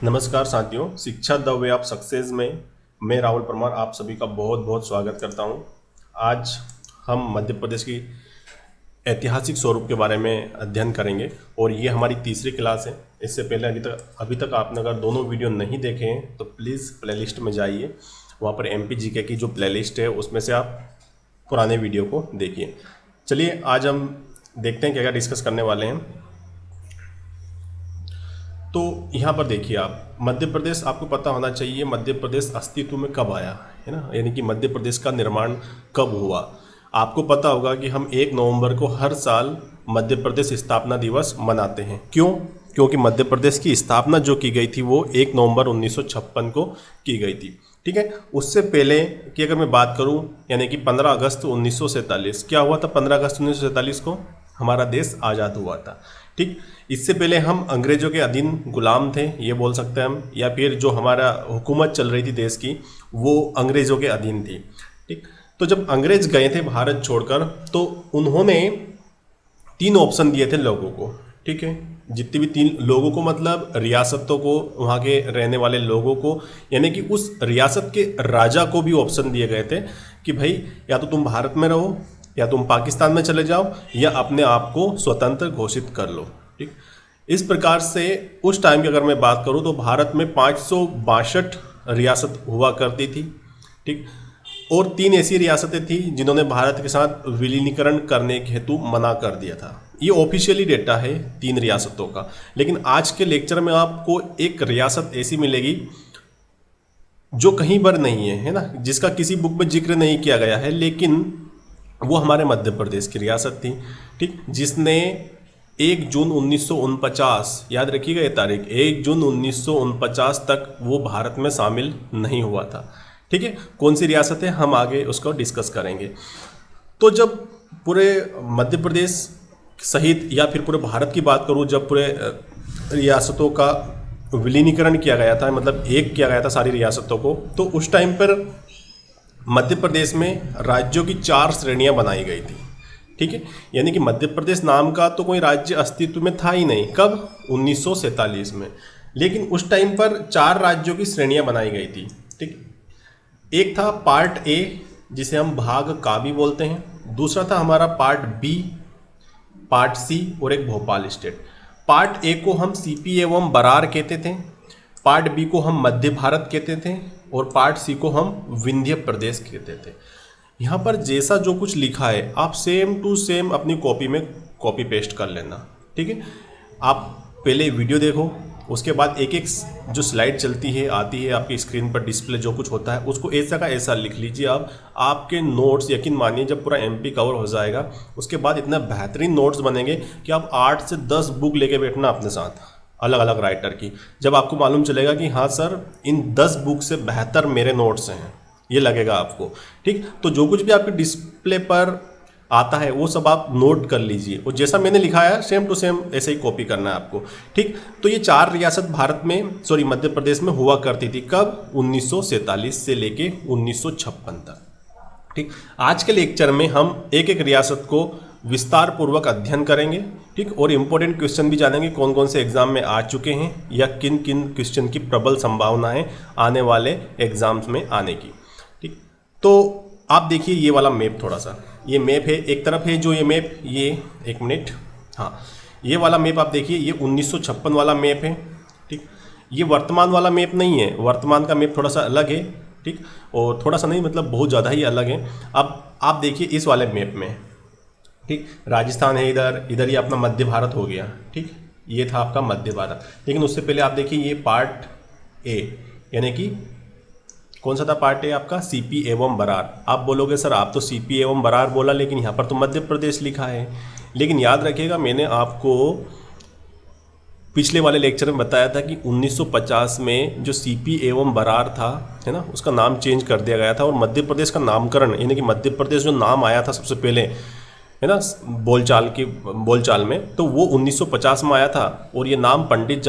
नमस्कार साथियों, शिक्षा द वे ऑफ सक्सेस में मैं राहुल परमार आप सभी का बहुत बहुत स्वागत करता हूं। आज हम मध्य प्रदेश की ऐतिहासिक स्वरूप के बारे में अध्ययन करेंगे और ये हमारी तीसरी क्लास है। इससे पहले अभी तक आपने अगर दोनों वीडियो नहीं देखे हैं तो प्लीज़ प्लेलिस्ट में जाइए, वहाँ पर एमपी जीके की जो प्लेलिस्ट है उसमें से आप पुराने वीडियो को देखिए। चलिए आज हम देखते हैं क्या क्या डिस्कस करने वाले हैं। तो यहाँ पर देखिए आप, मध्य प्रदेश आपको पता होना चाहिए मध्य प्रदेश अस्तित्व में कब आया है ना, यानी कि मध्य प्रदेश का निर्माण कब हुआ। आपको पता होगा कि हम 1 नवंबर को हर साल मध्य प्रदेश स्थापना दिवस मनाते हैं। क्यों? क्योंकि मध्य प्रदेश की स्थापना जो की गई थी वो 1 नवंबर 1956 को की गई थी। ठीक है, उससे पहले की अगर मैं बात करूं, यानी कि 15 अगस्त 1947 क्या हुआ था? 15 अगस्त 1947 को हमारा देश आज़ाद हुआ था। ठीक, इससे पहले हम अंग्रेजों के अधीन गुलाम थे, ये बोल सकते हैं हम, या फिर जो हमारा हुकूमत चल रही थी देश की वो अंग्रेजों के अधीन थी। ठीक, तो जब अंग्रेज गए थे भारत छोड़कर तो उन्होंने 3 ऑप्शन दिए थे लोगों को। ठीक है, जितने भी 3 लोगों को मतलब रियासतों को, वहाँ के रहने वाले लोगों को, यानी कि उस रियासत के राजा को भी ऑप्शन दिए गए थे कि भाई या तो तुम भारत में रहो, या तुम पाकिस्तान में चले जाओ, या अपने आप को स्वतंत्र घोषित कर लो। ठीक, इस प्रकार से उस टाइम की अगर मैं बात करूं तो भारत में 562 रियासत हुआ करती थी। ठीक, और 3 ऐसी रियासतें थी जिन्होंने भारत के साथ विलीनीकरण करने के हेतु मना कर दिया था। ये ऑफिशियली डेटा है 3 रियासतों का। लेकिन आज के लेक्चर में आपको एक रियासत ऐसी मिलेगी जो कहीं पर नहीं है ना, जिसका किसी बुक में जिक्र नहीं किया गया है, लेकिन वो हमारे मध्य प्रदेश की रियासत थी। ठीक, जिसने 1 जून 1949, याद रखिएगा ये तारीख, 1 जून 1949 तक वो भारत में शामिल नहीं हुआ था। ठीक है, कौन सी रियासत है हम आगे उसको डिस्कस करेंगे। तो जब पूरे मध्य प्रदेश सहित या फिर पूरे भारत की बात करूँ, जब पूरे रियासतों का विलीनीकरण किया गया था, मतलब एक किया गया था सारी रियासतों को, तो उस टाइम पर मध्य प्रदेश में राज्यों की 4 श्रेणियां बनाई गई थी। ठीक है, यानी कि मध्य प्रदेश नाम का तो कोई राज्य अस्तित्व में था ही नहीं। कब? 1947 में। लेकिन उस टाइम पर 4 राज्यों की श्रेणियां बनाई गई थी। ठीक, एक था पार्ट ए जिसे हम भाग का भी बोलते हैं, दूसरा था हमारा पार्ट बी, पार्ट सी और एक भोपाल स्टेट। पार्ट ए को हम सीपी एवं बरार कहते थे, पार्ट बी को हम मध्य भारत कहते थे और पार्ट सी को हम विंध्य प्रदेश कहते थे। यहाँ पर जैसा जो कुछ लिखा है आप सेम टू सेम अपनी कॉपी में कॉपी पेस्ट कर लेना। ठीक है, आप पहले वीडियो देखो, उसके बाद एक एक जो स्लाइड चलती है आती है आपकी स्क्रीन पर, डिस्प्ले जो कुछ होता है उसको ऐसा का ऐसा लिख लीजिए आप। आपके नोट्स यकीन मानिए जब पूरा एमपी कवर हो जाएगा उसके बाद इतना बेहतरीन नोट्स बनेंगे कि आप 8 से 10 बुक लेके बैठना अपने साथ, अलग अलग राइटर की। जब आपको मालूम चलेगा कि हाँ सर इन 10 बुक से बेहतर मेरे नोट्स हैं, ये लगेगा आपको। ठीक, तो जो कुछ भी आपके डिस्प्ले पर आता है वो सब आप नोट कर लीजिए और जैसा मैंने लिखा है सेम टू सेम ऐसे ही कॉपी करना है आपको। ठीक, तो ये 4 रियासत भारत में, सॉरी मध्य प्रदेश में हुआ करती थी। कब? 1947 से लेके 1956 तक। ठीक, आज के लेक्चर में हम एक एक रियासत को विस्तार पूर्वक अध्ययन करेंगे। ठीक, और इम्पोर्टेंट क्वेश्चन भी जानेंगे कौन कौन से एग्जाम में आ चुके हैं या किन किन क्वेश्चन की प्रबल संभावना है आने वाले एग्जाम्स में आने की। ठीक, तो आप देखिए ये वाला मैप, थोड़ा सा ये मैप है, एक तरफ है जो ये मैप, ये एक मिनट, हाँ ये वाला मैप आप देखिए, ये 1956 वाला मैप है। ठीक, ये वर्तमान वाला मैप नहीं है, वर्तमान का मैप थोड़ा सा अलग है। ठीक, और थोड़ा सा नहीं मतलब बहुत ज़्यादा ही अलग है। अब आप देखिए इस वाले मैप में, ठीक, राजस्थान है इधर, इधर ये अपना मध्य भारत हो गया। ठीक, ये था आपका मध्य भारत। लेकिन उससे पहले आप देखिए ये पार्ट ए, यानी कि कौन सा था पार्ट ए आपका? सीपी एवं बरार। आप बोलोगे सर आप तो सीपी एवं बरार बोला लेकिन यहाँ पर तो मध्य प्रदेश लिखा है। लेकिन याद रखिएगा मैंने आपको पिछले वाले लेक्चर में बताया था कि 1950 में जो सीपी एवं बरार था, है ना, उसका नाम चेंज कर दिया गया था और मध्य प्रदेश का नामकरण, यानी कि मध्य प्रदेश जो नाम आया था सबसे पहले, है ना, बोलचाल में, तो वो 1950 में आया था और ये नाम पंडित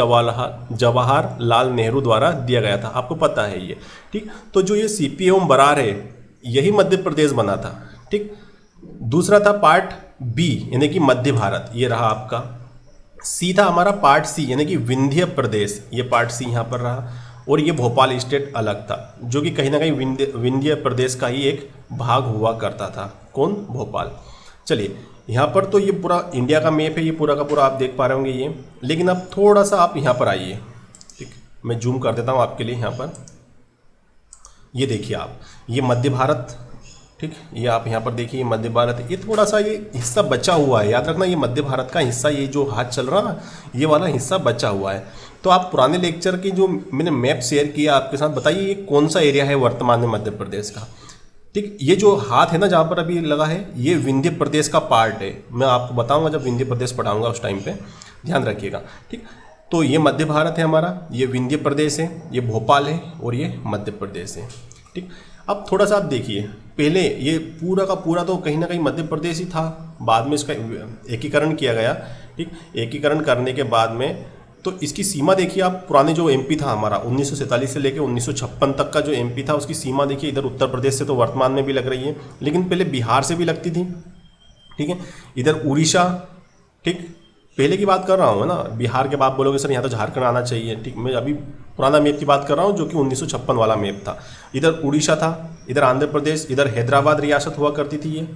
जवाहरलाल नेहरू द्वारा दिया गया था। आपको पता है ये। ठीक, तो जो ये सीपी एवं बरार है यही मध्य प्रदेश बना था। ठीक, दूसरा था पार्ट बी, यानी कि मध्य भारत, ये रहा आपका। सी था हमारा पार्ट सी, यानी कि विंध्य प्रदेश, ये पार्ट सी यहाँ पर रहा। और ये भोपाल स्टेट अलग था, जो कि कहीं ना कहीं विंध्य प्रदेश का ही एक भाग हुआ करता था। कौन? भोपाल। चलिए, यहाँ पर तो ये पूरा इंडिया का मैप है, ये पूरा का पूरा आप देख पा रहे होंगे ये। लेकिन अब थोड़ा सा आप यहाँ पर आइए, ठीक, मैं जूम कर देता हूँ आपके लिए। यहाँ पर ये देखिए आप, ये मध्य भारत, ठीक, ये आप यहाँ पर देखिए मध्य भारत, ये थोड़ा सा ये हिस्सा बचा हुआ है, याद रखना ये मध्य भारत का हिस्सा, ये जो हाथ चल रहा ना, ये वाला हिस्सा बचा हुआ है। तो आप पुराने लेक्चर की जो मैंने मैप शेयर किया आपके साथ, बताइए ये कौन सा एरिया है वर्तमान में मध्य प्रदेश का। ठीक, ये जो हाथ है ना जहाँ पर अभी लगा है, ये विंध्य प्रदेश का पार्ट है। मैं आपको बताऊंगा जब विंध्य प्रदेश पढ़ाऊंगा उस टाइम पे, ध्यान रखिएगा। ठीक, तो ये मध्य भारत है हमारा, ये विंध्य प्रदेश है, ये भोपाल है और ये मध्य प्रदेश है। ठीक, अब थोड़ा सा आप देखिए, पहले ये पूरा का पूरा तो कहीं ना कहीं मध्य प्रदेश ही था, बाद में इसका एकीकरण किया गया। ठीक, एकीकरण करने के बाद में तो इसकी सीमा देखिए आप, पुराने जो एमपी था हमारा 1947 से लेकर 1956 तक का जो एमपी था, उसकी सीमा देखिए, इधर उत्तर प्रदेश से तो वर्तमान में भी लग रही है, लेकिन पहले बिहार से भी लगती थी। ठीक है, इधर उड़ीसा, ठीक, पहले की बात कर रहा हूँ ना, बिहार के बाद बोलोगे सर यहाँ तो झारखंड आना चाहिए। ठीक, मैं अभी पुराना मैप की बात कर रहा हूँ जो कि 1956 वाला मैप था। इधर उड़ीसा था, इधर आंध्र प्रदेश, इधर हैदराबाद रियासत हुआ करती थी ये।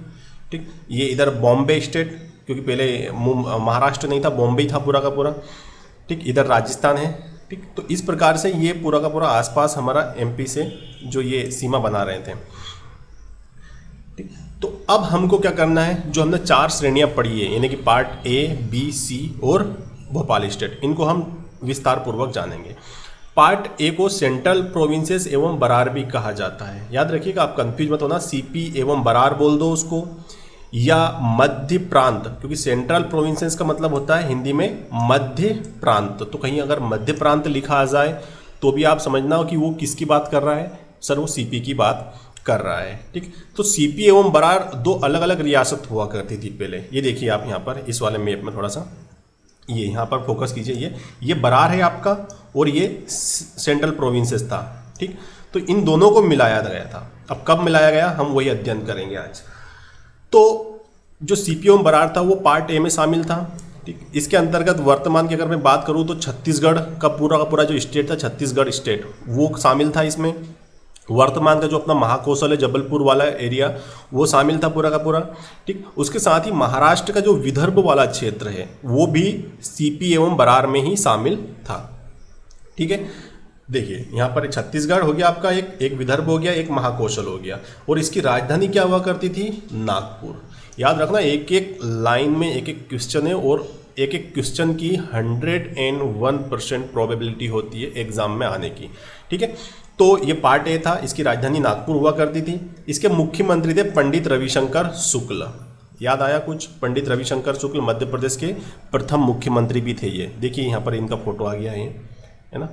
ठीक, ये इधर बॉम्बे स्टेट, क्योंकि पहले महाराष्ट्र नहीं था, बॉम्बे था पूरा का पूरा। ठीक, इधर राजस्थान है। ठीक, तो इस प्रकार से ये पूरा का पूरा आसपास हमारा एमपी से जो ये सीमा बना रहे थे। ठीक, तो अब हमको क्या करना है, जो हमने 4 श्रेणियां पढ़ी है, यानी कि पार्ट ए, बी, सी और भोपाल स्टेट, इनको हम विस्तार पूर्वक जानेंगे। पार्ट ए को सेंट्रल प्रोविंसेस एवं बरार भी कहा जाता है। याद रखिएगा, आप कंफ्यूज मत होना, सीपी एवं बरार बोल दो उसको, या मध्य प्रांत, क्योंकि सेंट्रल प्रोविंसेस का मतलब होता है हिंदी में मध्य प्रांत। तो कहीं अगर मध्य प्रांत लिखा आ जाए तो भी आप समझना हो कि वो किसकी बात कर रहा है, सर वो सीपी की बात कर रहा है। ठीक, तो सीपी एवं बरार 2 अलग अलग रियासत हुआ करती थी पहले। ये देखिए आप यहाँ पर इस वाले मैप में थोड़ा सा ये यहाँ पर फोकस कीजिए, ये बरार है आपका और ये सेंट्रल प्रोविंसेस था। ठीक, तो इन दोनों को मिलाया गया था। अब कब मिलाया गया, हम वही अध्ययन करेंगे आज। तो जो सीपी एवं बरार था वो पार्ट ए में शामिल था। ठीक, इसके अंतर्गत वर्तमान की अगर मैं बात करूँ तो छत्तीसगढ़ का पूरा जो स्टेट था, छत्तीसगढ़ स्टेट, वो शामिल था इसमें। वर्तमान का जो अपना महाकौशल है, जबलपुर वाला एरिया, वो शामिल था पूरा का पूरा। ठीक, उसके साथ ही महाराष्ट्र का जो विदर्भ वाला क्षेत्र है वो भी सीपी एवं बरार में ही शामिल था। ठीक है, देखिए यहाँ पर छत्तीसगढ़ हो गया आपका, एक विदर्भ हो गया, एक महाकौशल हो गया, और इसकी राजधानी क्या हुआ करती थी, नागपुर। याद रखना, एक एक लाइन में एक एक क्वेश्चन है और एक एक क्वेश्चन की 101% प्रोबेबिलिटी होती है एग्जाम में आने की। ठीक है, तो ये पार्ट ए था, इसकी राजधानी नागपुर हुआ करती थी। इसके मुख्यमंत्री थे पंडित रविशंकर शुक्ल। याद आया कुछ? पंडित रविशंकर शुक्ल मध्य प्रदेश के प्रथम मुख्यमंत्री भी थे ये। देखिए यहाँ पर इनका फोटो आ गया है ना,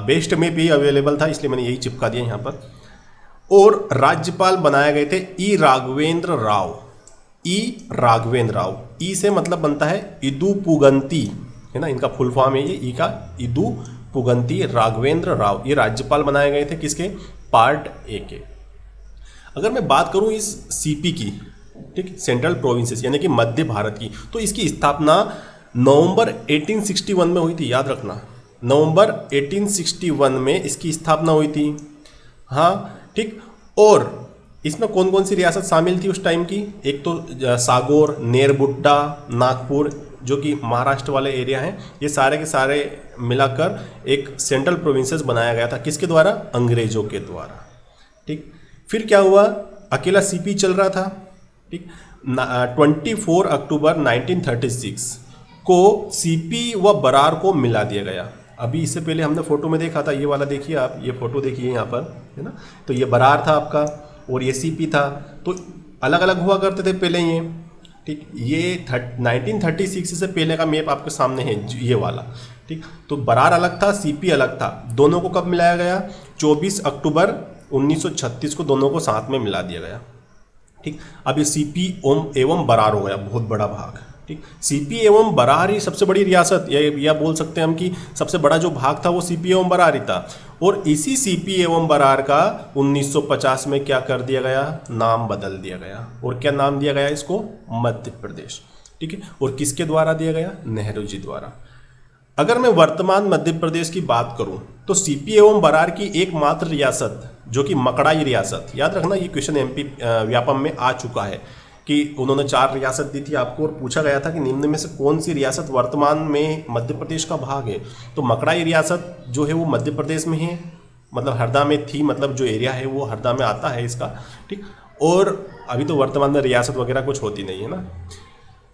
बेस्ट में भी अवेलेबल था इसलिए मैंने यही चिपका दिया यहाँ पर। और राज्यपाल बनाए गए थे ई राघवेंद्र राव। ई राघवेंद्र राव, ई से मतलब बनता है इदू पुगंती, है ना, इनका फुल फॉर्म है ये ई का, इदू पुगंती राघवेंद्र राव। ये राज्यपाल बनाए गए थे किसके, पार्ट ए के। अगर मैं बात करूं इस सीपी की, ठीक, सेंट्रल प्रोविंसेस यानी कि मध्य भारत की, तो इसकी स्थापना नवंबर 1861 में हुई थी। याद रखना, नवंबर 1861 में इसकी स्थापना हुई थी। हाँ, ठीक, और इसमें कौन कौन सी रियासत शामिल थी उस टाइम की, एक तो सागौर, नेरबुड्डा, नागपुर जो कि महाराष्ट्र वाले एरिया हैं, ये सारे के सारे मिलाकर एक सेंट्रल प्रोविंसेस बनाया गया था। किसके द्वारा, अंग्रेजों के द्वारा। ठीक, फिर क्या हुआ, अकेला सीपी चल रहा था। ठीक, 24 अक्टूबर 1936 को सीपी व बरार को मिला दिया गया। अभी इससे पहले हमने फोटो में देखा था, ये वाला देखिए आप, ये फोटो देखिए यहाँ पर, है ना, तो ये बरार था आपका और ये सीपी था, तो अलग अलग हुआ करते थे पहले ये। ठीक, ये 1936 से पहले का मैप आपके सामने है ये वाला। ठीक, तो बरार अलग था, सीपी अलग था। दोनों को कब मिलाया गया, 24 अक्टूबर 1936 को दोनों को साथ में मिला दिया गया। ठीक, अब ये सीपी एवं बरार हो गया बहुत बड़ा भाग। ठीक, सीपी एवं बरार ही सबसे बड़ी रियासत, या बोल सकते हैं हम कि सबसे बड़ा जो भाग था वो सीपी एवं बरार ही था। और इसी सीपी एवं बरार का 1950 में क्या कर दिया गया, नाम बदल दिया गया। और क्या नाम दिया गया इसको, मध्य प्रदेश। ठीक है, और किसके द्वारा दिया गया? नेहरू जी द्वारा। अगर मैं वर्तमान मध्य प्रदेश की बात करूं तो सीपी एवं बरार की एकमात्र रियासत जो कि मकड़ाई रियासत, याद रखना ये क्वेश्चन एमपी व्यापम में आ चुका है कि उन्होंने 4 रियासत दी थी आपको और पूछा गया था कि निम्न में से कौन सी रियासत वर्तमान में मध्य प्रदेश का भाग है। तो मकड़ाई रियासत जो है वो मध्य प्रदेश में है, मतलब हरदा में थी, मतलब जो एरिया है वो हरदा में आता है इसका, ठीक। और अभी तो वर्तमान में रियासत वगैरह कुछ होती नहीं है ना,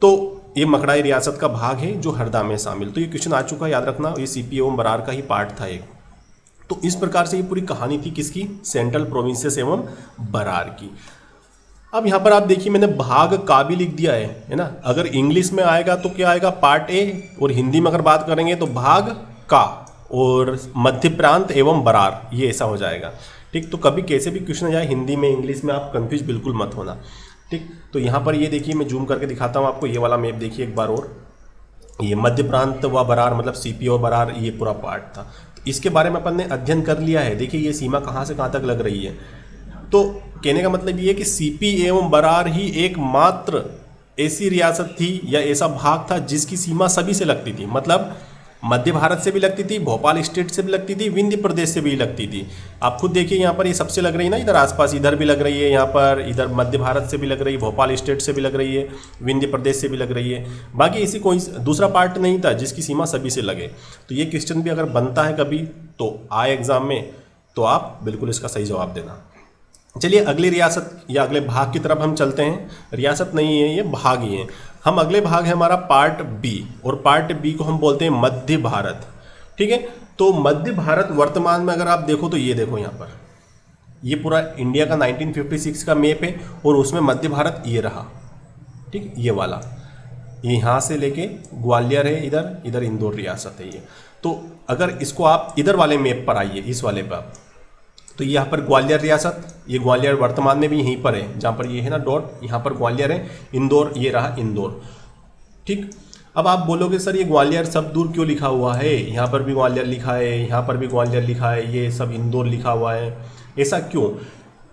तो ये मकड़ाई रियासत का भाग है जो हरदा में शामिल। तो ये क्वेश्चन आ चुका है, याद रखना, ये सीपी एवं बरार का ही पार्ट था एक। तो इस प्रकार से ये पूरी कहानी थी किसकी? सेंट्रल प्रोविंसेस एवं बरार की। अब यहाँ पर आप देखिए मैंने भाग का भी लिख दिया है ना। अगर इंग्लिश में आएगा तो क्या आएगा? पार्ट ए, और हिंदी में अगर बात करेंगे तो भाग का, और मध्य प्रांत एवं बरार, ये ऐसा हो जाएगा, ठीक। तो कभी कैसे भी क्वेश्चन आ जाए हिंदी में इंग्लिश में, आप कंफ्यूज बिल्कुल मत होना, ठीक। तो यहाँ पर ये देखिए मैं जूम करके दिखाता हूँ आपको, ये वाला मैप देखिए एक बार और, ये मध्य प्रांत व बरार मतलब सीपी और बरार ये पूरा पार्ट था। तो इसके बारे में अपन ने अध्ययन कर लिया है। देखिए ये सीमा कहाँ से कहाँ तक लग रही है। तो कहने का मतलब ये है कि सीपी एवं बरार ही एकमात्र ऐसी रियासत थी या ऐसा भाग था जिसकी सीमा सभी से लगती थी, मतलब मध्य भारत से भी लगती थी, भोपाल स्टेट से भी लगती थी, विंध्य प्रदेश से भी लगती थी। आप खुद देखिए यहाँ पर ये सबसे लग रही है ना, इधर आसपास इधर भी लग रही है, यहाँ पर इधर मध्य भारत से भी लग रही है, भोपाल स्टेट से भी लग रही है, विंध्य प्रदेश से भी लग रही है। बाकी इसी कोई दूसरा पार्ट नहीं था जिसकी सीमा सभी से लगे। तो ये क्वेश्चन भी अगर बनता है कभी तो आए एग्जाम में, तो आप बिल्कुल इसका सही जवाब देना। चलिए अगली रियासत या अगले भाग की तरफ हम चलते हैं। रियासत नहीं है ये, भाग ही है। हम अगले भाग है हमारा पार्ट बी, और पार्ट बी को हम बोलते हैं मध्य भारत, ठीक है। तो मध्य भारत वर्तमान में अगर आप देखो तो ये देखो यहाँ पर, ये पूरा इंडिया का 1956 का मैप है और उसमें मध्य भारत ये रहा, ठीक, ये वाला, ये यहाँ से लेके ग्वालियर है, इधर इधर इंदौर रियासत है ये। तो अगर इसको आप इधर वाले मैप पर आइए, इस वाले पर, तो यहाँ पर ग्वालियर रियासत, ये ग्वालियर वर्तमान में भी यहीं पर है, जहाँ पर ये है ना डॉट, यहाँ पर ग्वालियर है। इंदौर, ये रहा इंदौर, ठीक। अब आप बोलोगे सर ये ग्वालियर सब दूर क्यों लिखा हुआ है? यहाँ पर भी ग्वालियर लिखा है, यहाँ पर भी ग्वालियर लिखा है, ये सब इंदौर लिखा हुआ है, ऐसा क्यों?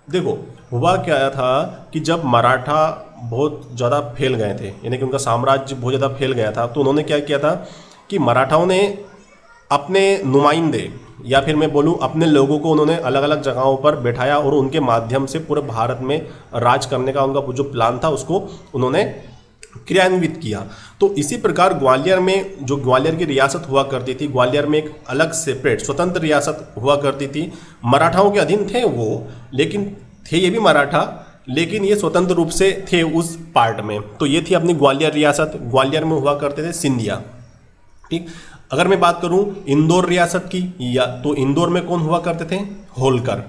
देखो हुआ क्या था कि जब मराठा बहुत ज़्यादा फैल गए थे, यानी कि उनका साम्राज्य बहुत ज़्यादा फैल गया था, तो उन्होंने क्या किया था कि मराठाओं ने अपने नुमाइंदे या फिर मैं बोलूं अपने लोगों को उन्होंने अलग अलग जगहों पर बैठाया और उनके माध्यम से पूरे भारत में राज करने का उनका जो प्लान था उसको उन्होंने क्रियान्वित किया। तो इसी प्रकार ग्वालियर में, जो ग्वालियर की रियासत हुआ करती थी, ग्वालियर में एक अलग सेपरेट स्वतंत्र रियासत हुआ करती थी। मराठाओं के अधीन थे वो, लेकिन थे ये भी मराठा, लेकिन ये स्वतंत्र रूप से थे उस पार्ट में। तो ये थी अपनी ग्वालियर रियासत। ग्वालियर में हुआ करते थे सिंधिया, ठीक। अगर मैं बात करूं इंदौर रियासत की, या तो इंदौर में कौन हुआ करते थे? होलकर,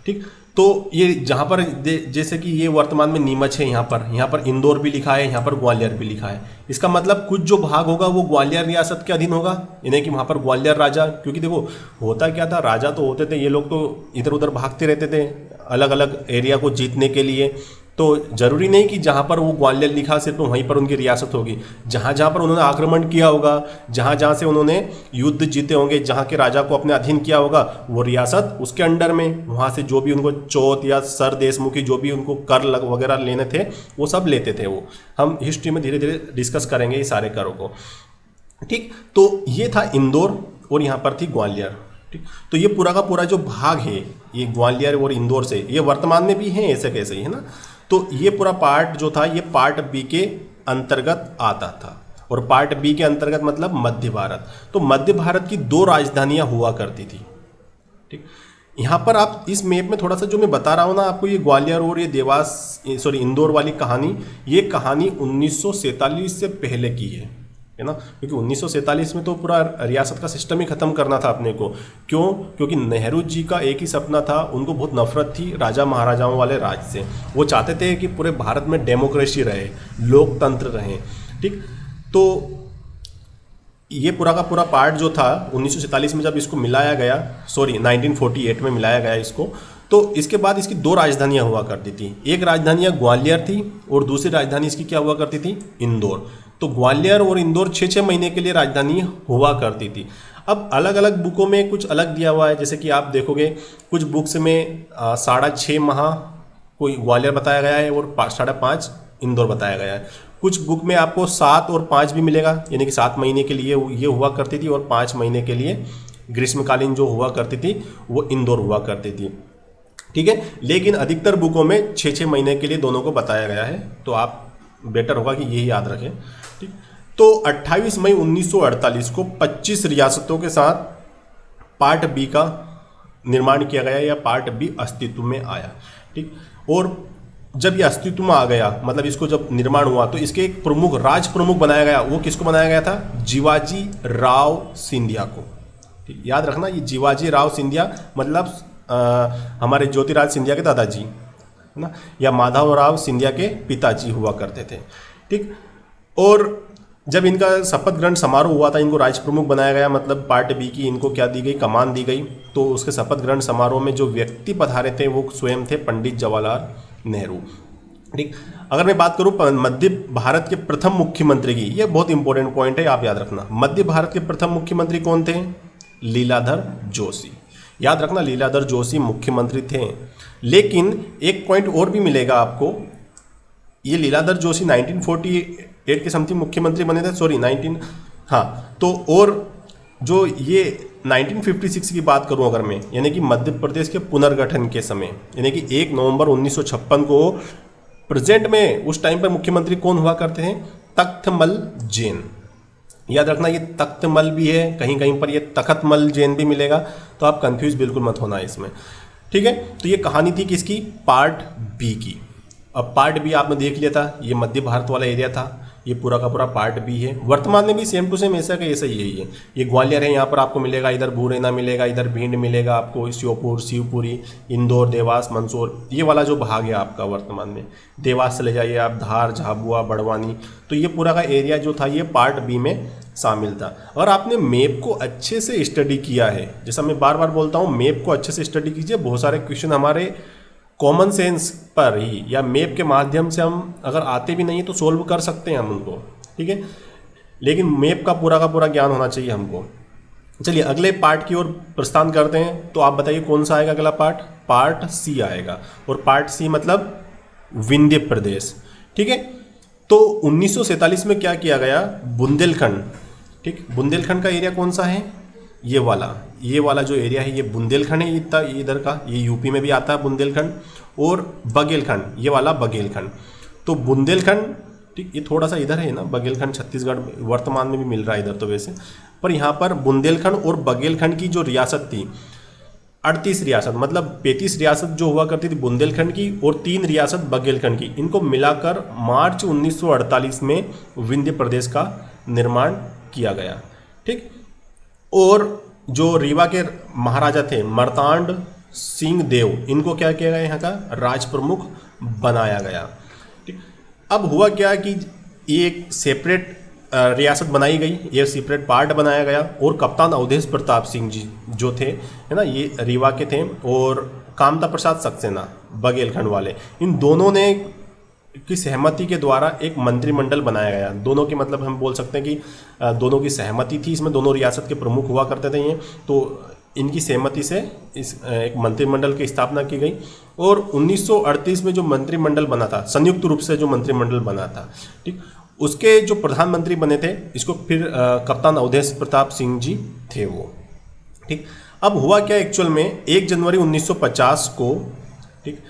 ठीक। तो ये जहां पर जैसे कि ये वर्तमान में नीमच है, यहाँ पर इंदौर भी लिखा है, यहाँ पर ग्वालियर भी लिखा है। इसका मतलब कुछ जो भाग होगा वो ग्वालियर रियासत के अधीन होगा, यानी कि वहाँ पर ग्वालियर राजा, क्योंकि देखो होता क्या था, राजा तो होते थे, ये लोग तो इधर उधर भागते रहते थे अलग अलग एरिया को जीतने के लिए। तो जरूरी नहीं कि जहाँ पर वो ग्वालियर लिखा सिर्फ वहीं पर उनकी रियासत होगी। जहाँ जहाँ पर उन्होंने आक्रमण किया होगा, जहाँ जहाँ से उन्होंने युद्ध जीते होंगे, जहाँ के राजा को अपने अधीन किया होगा, वो रियासत उसके अंडर में, वहाँ से जो भी उनको चौथ या सर देशमुखी जो भी उनको कर वगैरह लेने थे वो सब लेते थे। वो हम हिस्ट्री में धीरे धीरे डिस्कस करेंगे ये सारे करों को, ठीक। तो ये था इंदौर और यहाँ पर थी ग्वालियर, ठीक। तो ये पूरा का पूरा जो भाग है ये ग्वालियर और इंदौर से, ये वर्तमान में भी है ऐसे कैसे ही, है ना। तो ये पूरा पार्ट जो था ये पार्ट बी के अंतर्गत आता था, और पार्ट बी के अंतर्गत मतलब मध्य भारत। तो मध्य भारत की 2 राजधानियां हुआ करती थी, ठीक। यहाँ पर आप इस मैप में थोड़ा सा जो मैं बता रहा हूँ ना आपको, ये ग्वालियर और ये इंदौर वाली कहानी, ये कहानी 1947 से पहले की है ना, क्योंकि 1947 में तो पूरा रियासत का सिस्टम ही खत्म करना था अपने को। क्यों? क्योंकि नेहरू जी का एक ही सपना था, उनको बहुत नफरत थी राजा महाराजाओं वाले राज से। वो चाहते थे कि पूरे भारत में डेमोक्रेसी रहे, लोकतंत्र रहे, ठीक। तो ये पूरा का पूरा पार्ट जो था 1947 में जब इसको मिलाया गया, 1948 में मिलाया गया इसको, तो इसके बाद इसकी 2 राजधानियां हुआ करती थी। एक राजधानी ग्वालियर थी और दूसरी राजधानी इसकी क्या हुआ करती थी? इंदौर। तो ग्वालियर और इंदौर 6-6 महीने के लिए राजधानी हुआ करती थी। अब अलग अलग बुकों में कुछ अलग दिया हुआ है, जैसे कि आप देखोगे कुछ बुक्स में 6.5 माह कोई ग्वालियर बताया गया है और 5.5 इंदौर बताया गया है। कुछ बुक में आपको 7 और 5 भी मिलेगा, यानी कि 7 महीने के लिए ये हुआ करती थी और 5 महीने के लिए ग्रीष्मकालीन जो हुआ करती थी वो इंदौर हुआ करती थी। ठीक है, लेकिन अधिकतर बुकों में 6-6 महीने के लिए दोनों को बताया गया है, तो आप बेटर होगा कि यही याद रखें। ठीक, तो 28 मई 1948 को 25 रियासतों के साथ पार्ट बी का निर्माण किया गया या पार्ट बी अस्तित्व में आया। ठीक, और जब ये अस्तित्व में आ गया, मतलब इसको जब निर्माण हुआ, तो इसके एक प्रमुख राज प्रमुख बनाया गया। वो किसको बनाया गया था? जीवाजी राव सिंधिया को। ठीक, याद रखना, ये जीवाजी राव सिंधिया मतलब हमारे ज्योतिराज सिंधिया के दादाजी है ना, या माधव राव सिंधिया के पिताजी हुआ करते थे। ठीक, और जब इनका शपथ ग्रहण समारोह हुआ था, इनको राज प्रमुख बनाया गया, मतलब पार्ट बी की इनको क्या दी गई? कमान दी गई। तो उसके शपथ ग्रहण समारोह में जो व्यक्ति पधारे थे वो स्वयं थे पंडित जवाहरलाल नेहरू। ठीक, अगर मैं बात करूं मध्य भारत के प्रथम मुख्यमंत्री की, ये बहुत इंपॉर्टेंट पॉइंट है, आप याद रखना। मध्य भारत के प्रथम मुख्यमंत्री कौन थे? लीलाधर जोशी। याद रखना, लीलाधर जोशी मुख्यमंत्री थे। लेकिन एक पॉइंट और भी मिलेगा आपको, ये लीलाधर जोशी 1948 के समथिंग मुख्यमंत्री बने थे, सॉरी 19, हाँ, तो और जो ये 1956 की बात करूं अगर मैं, यानी कि मध्य प्रदेश के पुनर्गठन के समय, यानी कि 1 नवंबर 1956 को प्रेजेंट में उस टाइम पर मुख्यमंत्री कौन हुआ करते हैं? तख्तमल जैन। याद रखना, ये तख्तमल भी है, कहीं कहीं पर ये तखतमल जैन भी मिलेगा, तो आप कंफ्यूज बिल्कुल मत होना इसमें। ठीक है, तो ये कहानी थी किसकी? पार्ट बी की। अब पार्ट बी आपने देख लिया था, ये मध्य भारत वाला एरिया था, ये पूरा का पूरा पार्ट बी है। वर्तमान में भी सेम टू सेम ऐसा का ऐसा यही है। ये ग्वालियर है, यहाँ पर आपको मिलेगा, इधर भूरेना मिलेगा, इधर भिंड मिलेगा आपको, श्योपुर, शिवपुरी, इंदौर, देवास, मंदसौर, ये वाला जो भाग है आपका वर्तमान में। देवास चले जाइए आप, धार, झाबुआ, बड़वानी, तो ये पूरा का एरिया जो था ये पार्ट बी में शामिल था। और आपने मैप को अच्छे से स्टडी किया है, जैसा मैं बार बार बोलता हूँ, मैप को अच्छे से स्टडी कीजिए। बहुत सारे क्वेश्चन हमारे कॉमन सेंस पर ही या मैप के माध्यम से हम अगर आते भी नहीं तो सोल्व कर सकते हैं हम उनको। ठीक है, लेकिन मैप का पूरा ज्ञान होना चाहिए हमको। चलिए अगले पार्ट की ओर प्रस्थान करते हैं। तो आप बताइए कौन सा आएगा अगला पार्ट? पार्ट सी आएगा। और पार्ट सी मतलब विंध्य प्रदेश। ठीक है, तो 1947 में क्या किया गया? बुंदेलखंड। ठीक, बुंदेलखंड का एरिया कौन सा है? ये वाला जो एरिया है ये बुंदेलखंड है, इधर का, ये यूपी में भी आता है बुंदेलखंड। और बघेलखंड, ये वाला बघेलखंड। तो बुंदेलखंड, ठीक, ये थोड़ा सा इधर है ना, बघेलखंड छत्तीसगढ़ वर्तमान में भी मिल रहा है इधर तो वैसे, पर यहाँ पर बुंदेलखंड और बघेलखंड की जो रियासत थी 38 रियासत, मतलब 35 रियासत जो हुआ करती थी बुंदेलखंड की और 3 रियासत बघेलखंड की, इनको मिलाकर मार्च 1948 में विंध्य प्रदेश का निर्माण किया गया। ठीक, और जो रीवा के महाराजा थे मर्तांड सिंह देव, इनको क्या किया गया? यहाँ का राज प्रमुख बनाया गया। ठीक, अब हुआ क्या कि एक सेपरेट रियासत बनाई गई, ये सेपरेट पार्ट बनाया गया। और कप्तान अवधेश प्रताप सिंह जी जो थे, है ना, ये रीवा के थे, और कामता प्रसाद सक्सेना बघेलखंड वाले, इन दोनों ने की सहमति के द्वारा एक मंत्रिमंडल बनाया गया। दोनों की मतलब हम बोल सकते हैं कि दोनों की सहमति थी, इसमें दोनों रियासत के प्रमुख हुआ करते थे ये, तो इनकी सहमति से इस एक मंत्रिमंडल की स्थापना की गई। और 1938 में जो मंत्रिमंडल बना था, संयुक्त रूप से जो मंत्रिमंडल बना था, ठीक, उसके जो प्रधानमंत्री बने थे, इसको फिर कप्तान अवधेश प्रताप सिंह जी थे वो। ठीक, अब हुआ क्या एक्चुअल में, 1 जनवरी 1950 को, ठीक,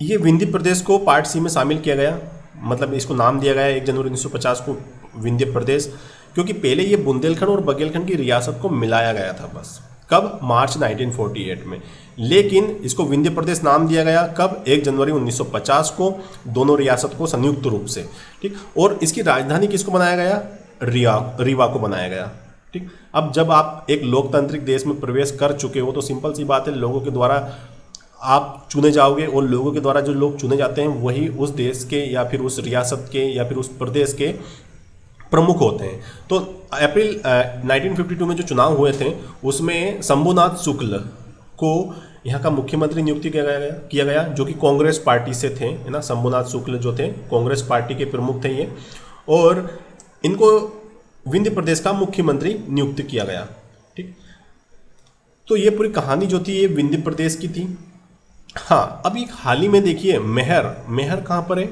ये विंध्य प्रदेश को पार्ट सी में शामिल किया गया, मतलब इसको नाम दिया गया 1 जनवरी 1950 को विंध्य प्रदेश, क्योंकि पहले ये बुंदेलखंड और बघेलखंड की रियासत को मिलाया गया था बस। कब? मार्च 1948 में। लेकिन इसको विंध्य प्रदेश नाम दिया गया कब? 1 जनवरी 1950 को, दोनों रियासत को संयुक्त रूप से। ठीक, और इसकी राजधानी किसको बनाया गया? रीवा को बनाया गया। ठीक, अब जब आप एक लोकतांत्रिक देश में प्रवेश कर चुके हो तो सिंपल सी बात है, लोगों के द्वारा आप चुने जाओगे, और लोगों के द्वारा जो लोग चुने जाते हैं वही उस देश के या फिर उस रियासत के या फिर उस प्रदेश के प्रमुख होते हैं। तो अप्रैल 1952 में जो चुनाव हुए थे उसमें शंभुनाथ शुक्ल को यहाँ का मुख्यमंत्री नियुक्ति किया गया, जो कि कांग्रेस पार्टी से थे, है ना। शंभुनाथ शुक्ल जो थे कांग्रेस पार्टी के प्रमुख थे ये, और इनको विंध्य प्रदेश का मुख्यमंत्री नियुक्त किया गया। ठीक, तो ये पूरी कहानी जो थी ये विंध्य प्रदेश की थी। हाँ, अब एक हाल ही में देखिए मेहर कहाँ पर है?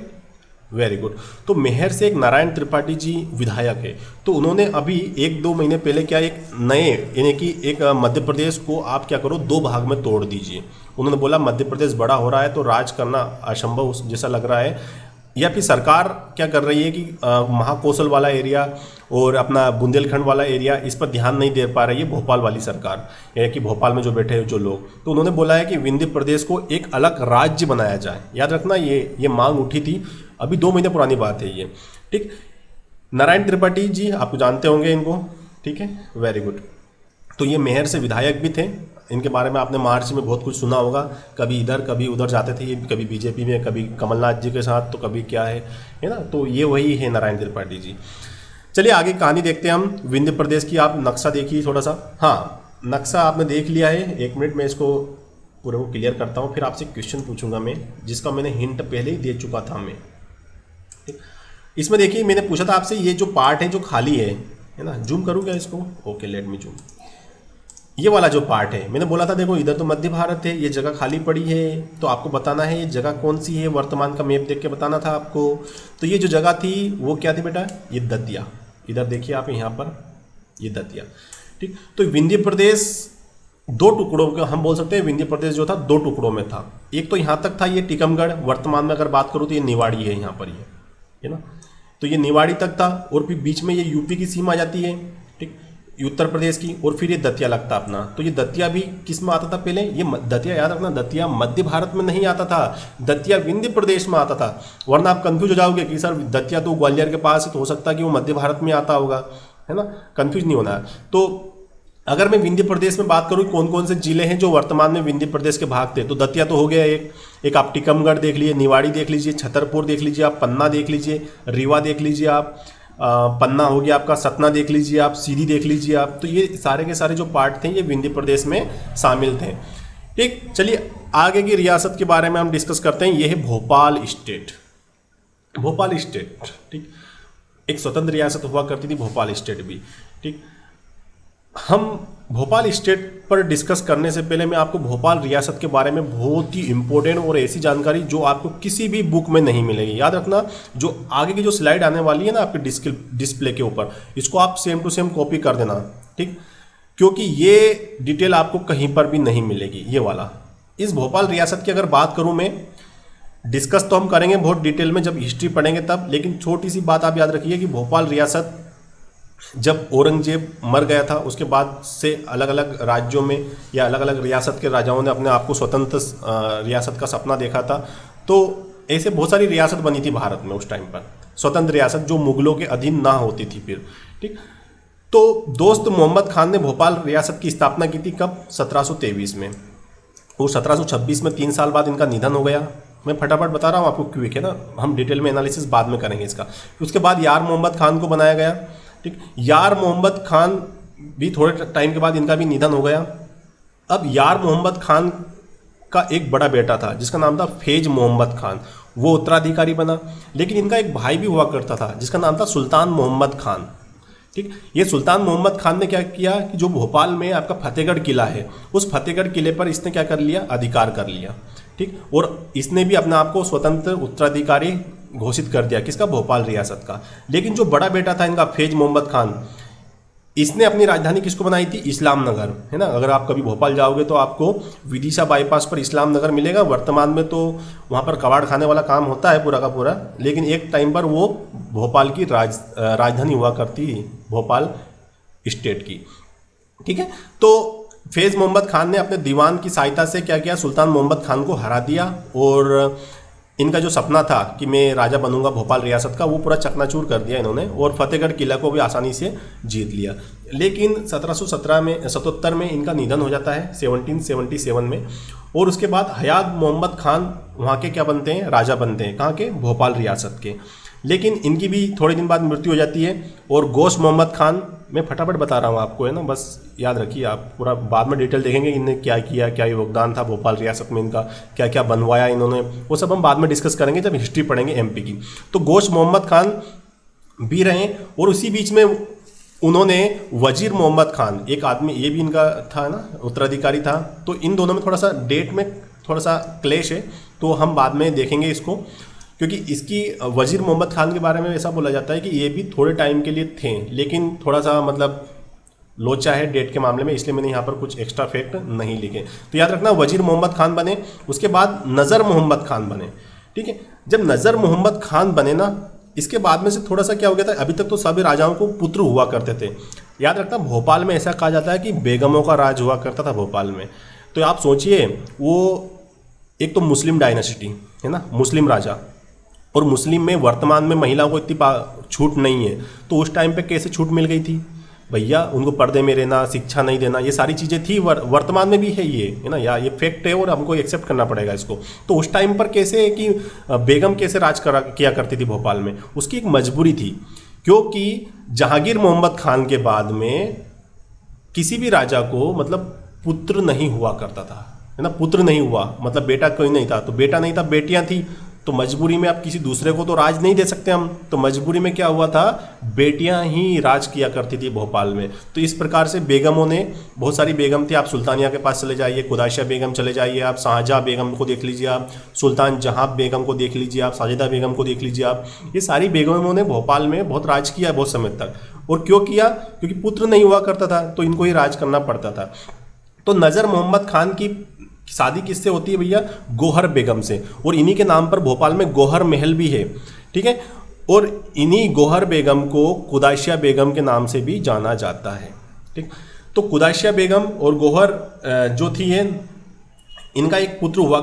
Very good. तो मेहर से एक नारायण त्रिपाठी जी विधायक है, तो उन्होंने अभी 1-2 महीने पहले क्या एक नए यानी कि एक मध्य प्रदेश को आप क्या करो 2 भाग में तोड़ दीजिए। उन्होंने बोला मध्य प्रदेश बड़ा हो रहा है तो राज करना असंभव जैसा लग रहा है, या फिर सरकार क्या कर रही है कि महाकौशल वाला एरिया और अपना बुंदेलखंड वाला एरिया इस पर ध्यान नहीं दे पा रही है भोपाल वाली सरकार, यानी कि भोपाल में जो बैठे हैं जो लोग। तो उन्होंने बोला है कि विंध्य प्रदेश को एक अलग राज्य बनाया जाए। याद रखना ये मांग उठी थी, अभी 2 महीने पुरानी बात है ये, ठीक। नारायण त्रिपाठी जी आपको जानते होंगे इनको, ठीक है, वेरी गुड। तो ये मेहर से विधायक भी थे, इनके बारे में आपने मार्च में बहुत कुछ सुना होगा, कभी इधर कभी उधर जाते थे, कभी बीजेपी में, कभी कमलनाथ जी के साथ, तो कभी क्या है ना। तो ये वही है नारायण त्रिपाठी जी। चलिए आगे कहानी देखते हैं हम विंध्य प्रदेश की। आप नक्शा देखिए थोड़ा सा। हाँ, नक्शा आपने देख लिया है, 1 मिनट में इसको पूरे को क्लियर करता हूँ, फिर आपसे क्वेश्चन पूछूंगा मैं, जिसका मैंने हिंट पहले ही दे चुका था मैं। इसमें देखिए मैंने पूछा था आपसे, ये जो पार्ट है जो खाली है ना, जूम करूँ क्या इसको? Okay let me zoom. ये वाला जो पार्ट है, मैंने बोला था देखो इधर तो मध्य भारत है, ये जगह खाली पड़ी है, तो आपको बताना है ये जगह कौन सी है, वर्तमान का मैप देख के बताना था आपको। तो ये जो जगह थी वो क्या थी बेटा? ये दतिया। इधर देखिए आप यहाँ पर, ये दतिया, ठीक। तो विंध्य प्रदेश 2 टुकड़ों का हम बोल सकते हैं, विंध्य प्रदेश जो था 2 टुकड़ों में था। एक तो यहाँ तक था ये टीकमगढ़, वर्तमान में अगर बात करूँ तो ये निवाड़ी है यहाँ पर, ये है ना। तो ये निवाड़ी तक था, और फिर बीच में ये यूपी की सीमा आ जाती है, ठीक, उत्तर प्रदेश की, और फिर ये दतिया लगता अपना। तो ये दतिया भी किस में आता था पहले? ये दतिया याद रखना, दतिया मध्य भारत में नहीं आता था, दतिया विंध्य प्रदेश में आता था। वरना आप कंफ्यूज हो जाओगे कि सर दतिया तो ग्वालियर के पास है, तो हो सकता है कि वो मध्य भारत में आता होगा, है ना। कंफ्यूज नहीं होना है। तो अगर मैं विंध्य प्रदेश में बात करूँ कौन कौन से जिले हैं जो वर्तमान में विंध्य प्रदेश के भाग थे, तो दतिया तो हो गया एक आप टीकमगढ़ देख लीजिए, निवाड़ी देख लीजिए, छतरपुर देख लीजिए आप, पन्ना देख लीजिए, रीवा देख लीजिए आप, पन्ना हो गया आपका, सतना देख लीजिए आप, सीधी देख लीजिए आप। तो ये सारे के सारे जो पार्ट थे ये विंध्य प्रदेश में शामिल थे, ठीक। चलिए आगे की रियासत के बारे में हम डिस्कस करते हैं। ये है भोपाल स्टेट। भोपाल स्टेट, ठीक, एक स्वतंत्र रियासत हुआ करती थी भोपाल स्टेट भी, ठीक। हम भोपाल स्टेट पर डिस्कस करने से पहले मैं आपको भोपाल रियासत के बारे में बहुत ही इंपॉर्टेंट और ऐसी जानकारी जो आपको किसी भी बुक में नहीं मिलेगी, याद रखना। जो आगे की जो स्लाइड आने वाली है ना आपके डिस्प्ले के ऊपर, इसको आप सेम टू सेम कॉपी कर देना, ठीक, क्योंकि ये डिटेल आपको कहीं पर भी नहीं मिलेगी, ये वाला। इस भोपाल रियासत की अगर बात करूँ मैं, डिस्कस तो हम करेंगे बहुत डिटेल में जब हिस्ट्री पढ़ेंगे तब, लेकिन छोटी सी बात आप याद रखिए कि भोपाल रियासत जब औरंगजेब मर गया था उसके बाद से अलग अलग राज्यों में या अलग अलग रियासत के राजाओं ने अपने आप को स्वतंत्र रियासत का सपना देखा था। तो ऐसे बहुत सारी रियासत बनी थी भारत में उस टाइम पर, स्वतंत्र रियासत जो मुगलों के अधीन ना होती थी फिर, ठीक। तो दोस्त मोहम्मद खान ने भोपाल रियासत की स्थापना की थी कब? 1723 में, और 1726 में 3 साल बाद इनका निधन हो गया। मैं फटाफट बता रहा हूँ आपको, क्विक है ना, हम डिटेल में एनालिसिस बाद में करेंगे इसका। उसके बाद यार मोहम्मद खान को बनाया गया, ठीक। यार मोहम्मद खान भी थोड़े टाइम के बाद इनका भी निधन हो गया। अब यार मोहम्मद खान का एक बड़ा बेटा था जिसका नाम था फैज मोहम्मद खान, वो उत्तराधिकारी बना। लेकिन इनका एक भाई भी हुआ करता था जिसका नाम था सुल्तान मोहम्मद खान, ठीक। ये सुल्तान मोहम्मद खान ने क्या किया कि जो भोपाल में आपका फतेहगढ़ किला है, उस फतेहगढ़ किले पर इसने क्या कर लिया? अधिकार कर लिया, ठीक। और इसने भी अपने आप को स्वतंत्र उत्तराधिकारी घोषित कर दिया, किसका? भोपाल रियासत का। लेकिन जो बड़ा बेटा था इनका फैज मोहम्मद खान, इसने अपनी राजधानी किसको बनाई थी? इस्लाम नगर, है ना। अगर आप कभी भोपाल जाओगे तो आपको विदिशा बाईपास पर इस्लाम नगर मिलेगा। वर्तमान में तो वहाँ पर कबाड़ खाने वाला काम होता है पूरा का पूरा, लेकिन एक टाइम पर वो भोपाल की राजधानी हुआ करती, भोपाल स्टेट की, ठीक है। तो फैज मोहम्मद खान ने अपने दीवान की सहायता से क्या किया? सुल्तान मोहम्मद खान को हरा दिया, और इनका जो सपना था कि मैं राजा बनूंगा भोपाल रियासत का, वो पूरा चकनाचूर कर दिया इन्होंने, और फतेहगढ़ किला को भी आसानी से जीत लिया। लेकिन 1777 में इनका निधन हो जाता है, 1777 में। और उसके बाद हयात मोहम्मद खान वहाँ के क्या बनते हैं? राजा बनते हैं। कहाँ के? भोपाल रियासत के। लेकिन इनकी भी थोड़े दिन बाद मृत्यु हो जाती है। और गोश मोहम्मद खान, मैं फटाफट बता रहा हूँ आपको, है ना, बस याद रखिए आप, पूरा बाद में डिटेल देखेंगे इन्हें क्या किया, क्या योगदान था भोपाल रियासत में इनका, क्या क्या बनवाया इन्होंने, वो सब हम बाद में डिस्कस करेंगे जब हिस्ट्री पढ़ेंगे एमपी की। तो गोश मोहम्मद खान भी रहे, और उसी बीच में उन्होंने वजीर मोहम्मद खान, एक आदमी ये भी इनका था ना, उत्तराधिकारी था। तो इन दोनों में थोड़ा सा डेट में थोड़ा सा क्लेश है, तो हम बाद में देखेंगे इसको। क्योंकि इसकी वजीर मोहम्मद खान के बारे में ऐसा बोला जाता है कि ये भी थोड़े टाइम के लिए थे, लेकिन थोड़ा सा मतलब लोचा है डेट के मामले में, इसलिए मैंने यहाँ पर कुछ एक्स्ट्रा फैक्ट नहीं लिखे। तो याद रखना, वजीर मोहम्मद खान बने, उसके बाद नज़र मोहम्मद खान बने। ठीक है, जब नज़र मोहम्मद खान बने ना, इसके बाद में से थोड़ा सा क्या हो गया था, अभी तक तो सभी राजाओं को पुत्र हुआ करते थे। याद रखना, भोपाल में ऐसा कहा जाता है कि बेगमों का राज हुआ करता था भोपाल में। तो आप सोचिए, वो एक तो मुस्लिम डायनेसिटी है ना, मुस्लिम राजा, और मुस्लिम में वर्तमान में महिलाओं को इतनी छूट नहीं है, तो उस टाइम पे कैसे छूट मिल गई थी भैया? उनको पर्दे में रहना, शिक्षा नहीं देना, ये सारी चीज़ें थी। वर्तमान में भी है ये, है ना, या ये फैक्ट है और हमको एक्सेप्ट करना पड़ेगा इसको। तो उस टाइम पर कैसे कि बेगम कैसे राज किया करती थी भोपाल में, उसकी एक मजबूरी थी, क्योंकि जहांगीर मोहम्मद खान के बाद में किसी भी राजा को मतलब पुत्र नहीं हुआ करता था, है ना, पुत्र नहीं हुआ मतलब बेटा कोई नहीं था, तो बेटा नहीं था, बेटियां थी। तो मजबूरी में आप किसी दूसरे को तो राज नहीं दे सकते हम, तो मजबूरी में क्या हुआ था, बेटियां ही राज किया करती थी भोपाल में। तो इस प्रकार से बेगमों ने, बहुत सारी बेगम थी, आप सुल्तानिया के पास चले जाइए, कुदाशिया बेगम चले जाइए, आप शाहजहाँ बेगम को देख लीजिए, आप सुल्तान जहाँ बेगम को देख लीजिए, आप साजिदा बेगम को देख लीजिए आप, ये सारी बेगमों ने भोपाल में बहुत राज किया बहुत समय तक। और क्यों किया? क्योंकि पुत्र नहीं हुआ करता था, तो इनको ही राज करना पड़ता था। तो नज़र मोहम्मद खान की शादी किससे होती है भैया? गौहर बेगम से, और इन्हीं के नाम पर भोपाल में गौहर महल भी है। ठीक है, और इन्हीं गौहर बेगम को कुदाशिया बेगम के नाम से भी जाना जाता है। ठीक, तो कुदाशिया बेगम और गौहर जो थी है, इनका एक पुत्र हुआ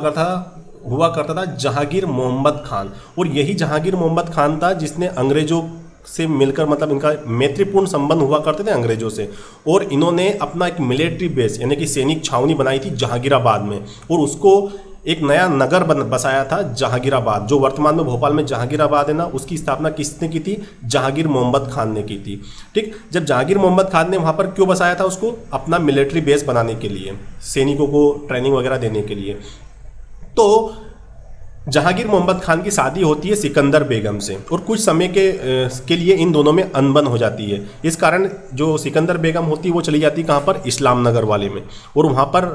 करता था जहांगीर मोहम्मद खान, और यही जहांगीर मोहम्मद खान था जिसने अंग्रेजों से मिलकर, मतलब इनका मैत्रीपूर्ण संबंध हुआ करते थे अंग्रेजों से, और इन्होंने अपना एक मिलिट्री बेस यानी कि सैनिक छावनी बनाई थी जहांगीराबाद में, और उसको एक नया नगर बसाया था जहांगीराबाद, जो वर्तमान में भोपाल में जहांगीराबाद है ना, उसकी स्थापना किसने की थी? जहांगीर मोहम्मद खान ने की थी। ठीक, जब जहांगीर मोहम्मद खान ने वहाँ पर क्यों बसाया था उसको? अपना मिलिट्री बेस बनाने के लिए, सैनिकों को ट्रेनिंग वगैरह देने के लिए। तो जहांगीर मोहम्मद खान की शादी होती है सिकंदर बेगम से, और कुछ समय के लिए इन दोनों में अनबन हो जाती है। इस कारण जो सिकंदर बेगम होती है वो चली जाती है कहाँ पर? इस्लाम नगर वाले में, और वहाँ पर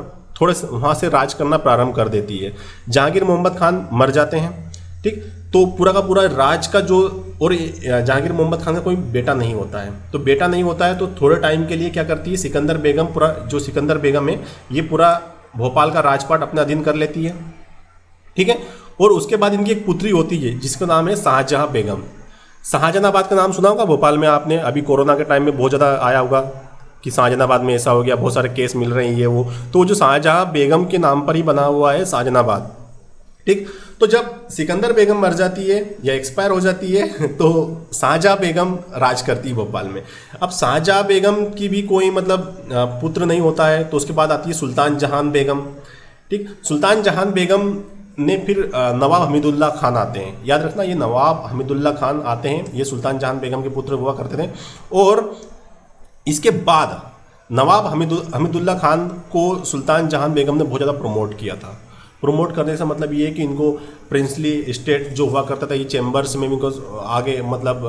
वहाँ से राज करना प्रारंभ कर देती है। जहांगीर मोहम्मद खान मर जाते हैं। ठीक, तो पूरा का पूरा राज का जो, और जहांगीर मोहम्मद खान का कोई बेटा नहीं होता है, तो बेटा नहीं होता है तो थोड़े टाइम के लिए क्या करती है सिकंदर बेगम, पूरा जो सिकंदर बेगम है ये पूरा भोपाल का राजपाट अपने अधीन कर लेती है। ठीक है, और उसके बाद इनकी एक पुत्री होती है जिसका नाम है शाहजहाँ बेगम। शाहजहानाबाद का नाम सुना होगा भोपाल में आपने, अभी कोरोना के टाइम में बहुत ज़्यादा आया होगा कि शाहजहानाबाद में ऐसा हो गया, बहुत सारे केस मिल रहे हैं ये वो, तो जो शाहजहाँ बेगम के नाम पर ही बना हुआ है शाहजहानाबाद। ठीक, तो जब सिकंदर बेगम मर जाती है या एक्सपायर हो जाती है तो शाहजहाँ बेगम राज करती है भोपाल में। अब शाहजहाँ बेगम की भी कोई मतलब पुत्र नहीं होता है, तो उसके बाद आती है सुल्तान जहान बेगम। ठीक, सुल्तान जहान बेगम ने फिर नवाब हमीदुल्लाह खान आते हैं। याद रखना, ये नवाब हमीदुल्लाह खान आते हैं, ये सुल्तान जहान बेगम के पुत्र हुआ करते थे। और इसके बाद नवाब हमीदुल्लाह खान को सुल्तान जहान बेगम ने बहुत ज़्यादा प्रमोट किया था। प्रमोट करने से मतलब ये है कि इनको प्रिंसली स्टेट जो हुआ करता था, ये चैम्बर्स में इनको आगे मतलब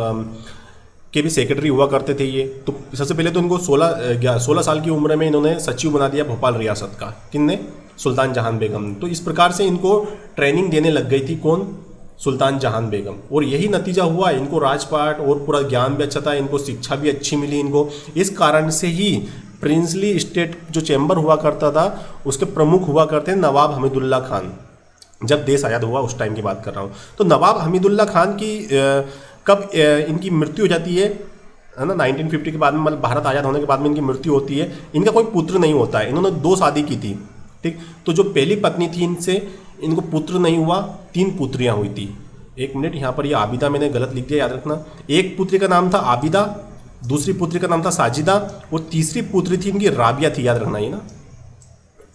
के भी सेक्रेटरी हुआ करते थे ये। तो सबसे पहले तो इनको 16 साल की उम्र में इन्होंने सचिव बना दिया भोपाल रियासत का। किनने? सुल्तान जहान बेगम ने। तो इस प्रकार से इनको ट्रेनिंग देने लग गई थी कौन? सुल्तान जहान बेगम। और यही नतीजा हुआ, इनको राजपाट और पूरा ज्ञान भी अच्छा था, इनको शिक्षा भी अच्छी मिली इनको। इस कारण से ही प्रिंसली स्टेट जो चैम्बर हुआ करता था उसके प्रमुख हुआ करते हैं नवाब हमीदुल्लाह खान। जब देश आज़ाद हुआ उस टाइम की बात कर रहा हूँ। तो नवाब हमीदुल्लाह खान की कब इनकी मृत्यु हो जाती है ना, 1950 के बाद में, मतलब भारत आज़ाद होने के बाद में इनकी मृत्यु होती है। इनका कोई पुत्र नहीं होता है, इन्होंने 2 शादी की थी। ठीक, तो जो पहली पत्नी थी इनसे इनको पुत्र नहीं हुआ, 3 पुत्रियां हुई थी। एक मिनट, यहाँ पर ये आबिदा मैंने गलत लिख दिया, याद रखना। एक पुत्री का नाम था आबिदा, दूसरी पुत्री का नाम था साजिदा, और तीसरी पुत्री थी इनकी राबिया थी। याद रखना, ये ना,